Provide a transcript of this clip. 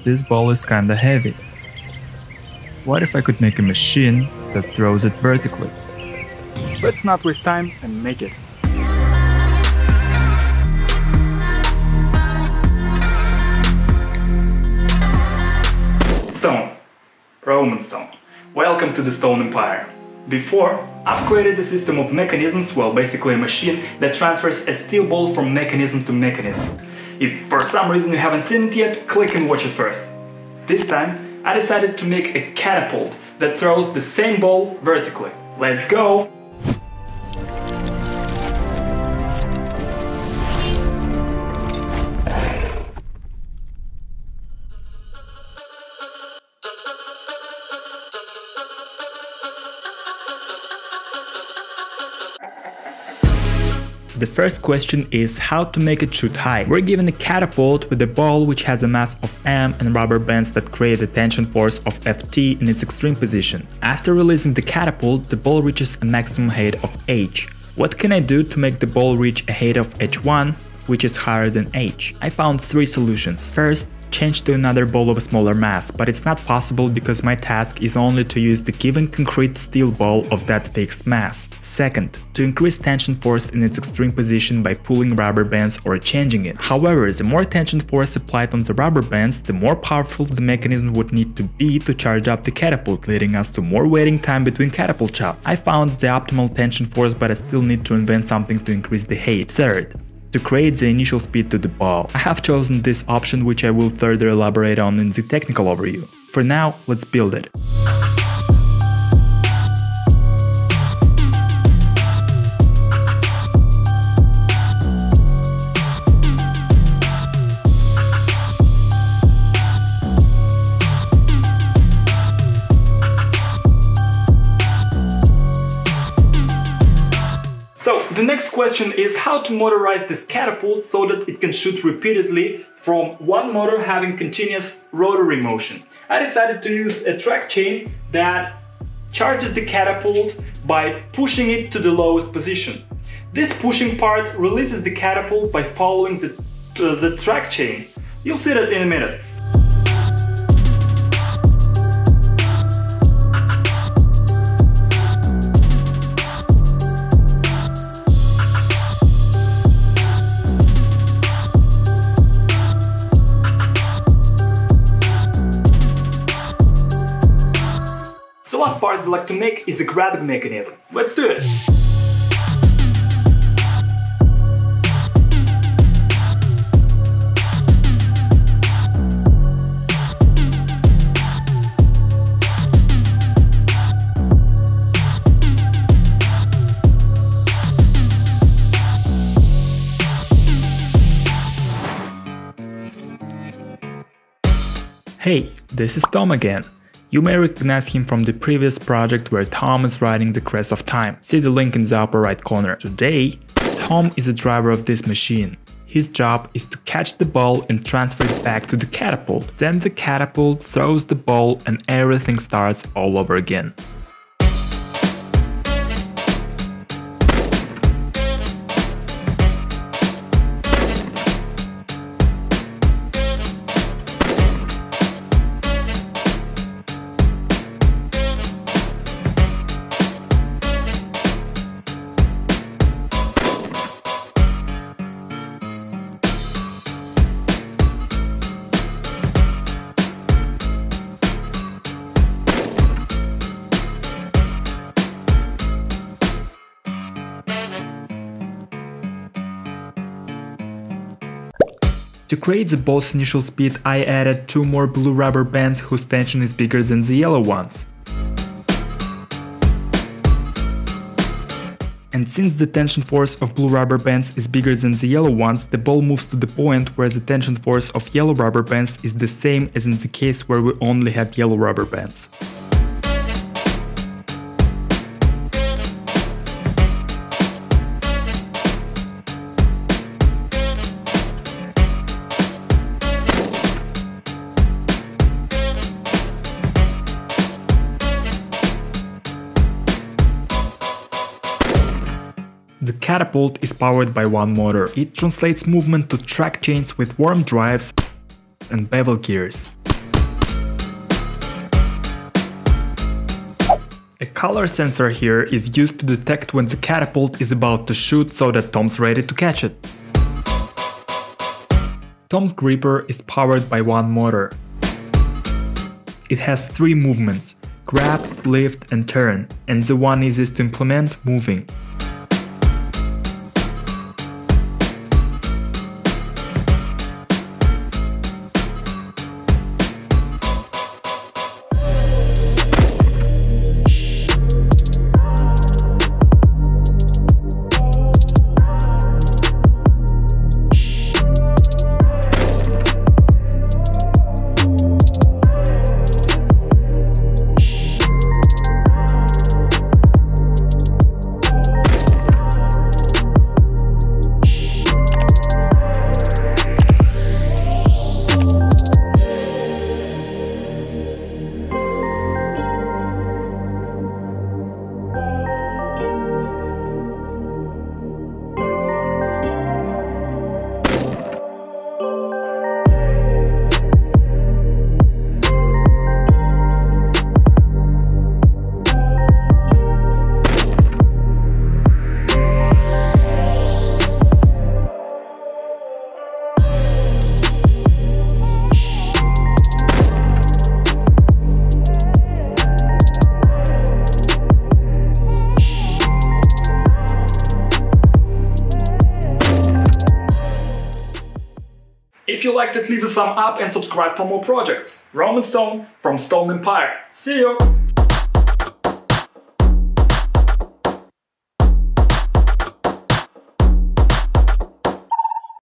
This ball is kinda heavy. What if I could make a machine that throws it vertically? Let's not waste time and make it. Stone. Roman stone. Welcome to the Stonempire. Before, I've created a system of mechanisms, well, basically a machine that transfers a steel ball from mechanism to mechanism. If for some reason you haven't seen it yet, click and watch it first. This time, I decided to make a catapult that throws the same ball vertically. Let's go! The first question is how to make it shoot high. We're given a catapult with a ball which has a mass of m and rubber bands that create a tension force of Ft in its extreme position. After releasing the catapult, the ball reaches a maximum height of h. What can I do to make the ball reach a height of h1, which is higher than h? I found three solutions. First, change to another ball of a smaller mass, but it's not possible because my task is only to use the given concrete steel ball of that fixed mass. Second, to increase tension force in its extreme position by pulling rubber bands or changing it. However, the more tension force applied on the rubber bands, the more powerful the mechanism would need to be to charge up the catapult, leading us to more waiting time between catapult shots. I found the optimal tension force, but I still need to invent something to increase the height. Third, to create the initial speed to the ball. I have chosen this option, which I will further elaborate on in the technical overview. For now, let's build it. So, the next question is how to motorize this catapult so that it can shoot repeatedly from one motor having continuous rotary motion. I decided to use a track chain that charges the catapult by pushing it to the lowest position. This pushing part releases the catapult by following the track chain. You'll see that in a minute. The last part I'd like to make is a grabbing mechanism. Let's do it! Hey, this is Tom again. You may recognize him from the previous project where Tom is riding the crest of time. See the link in the upper right corner. Today, Tom is the driver of this machine. His job is to catch the ball and transfer it back to the catapult. Then the catapult throws the ball and everything starts all over again. To create the ball's initial speed, I added 2 more blue rubber bands whose tension is bigger than the yellow ones. And since the tension force of blue rubber bands is bigger than the yellow ones, the ball moves to the point where the tension force of yellow rubber bands is the same as in the case where we only had yellow rubber bands. The catapult is powered by one motor. It translates movement to track chains with worm drives and bevel gears. A color sensor here is used to detect when the catapult is about to shoot so that Tom's ready to catch it. Tom's gripper is powered by one motor. It has 3 movements: grab, lift and turn, and the one easiest to implement, moving. If you liked it, leave a thumb up and subscribe for more projects. Roman Stone from Stonempire. See you!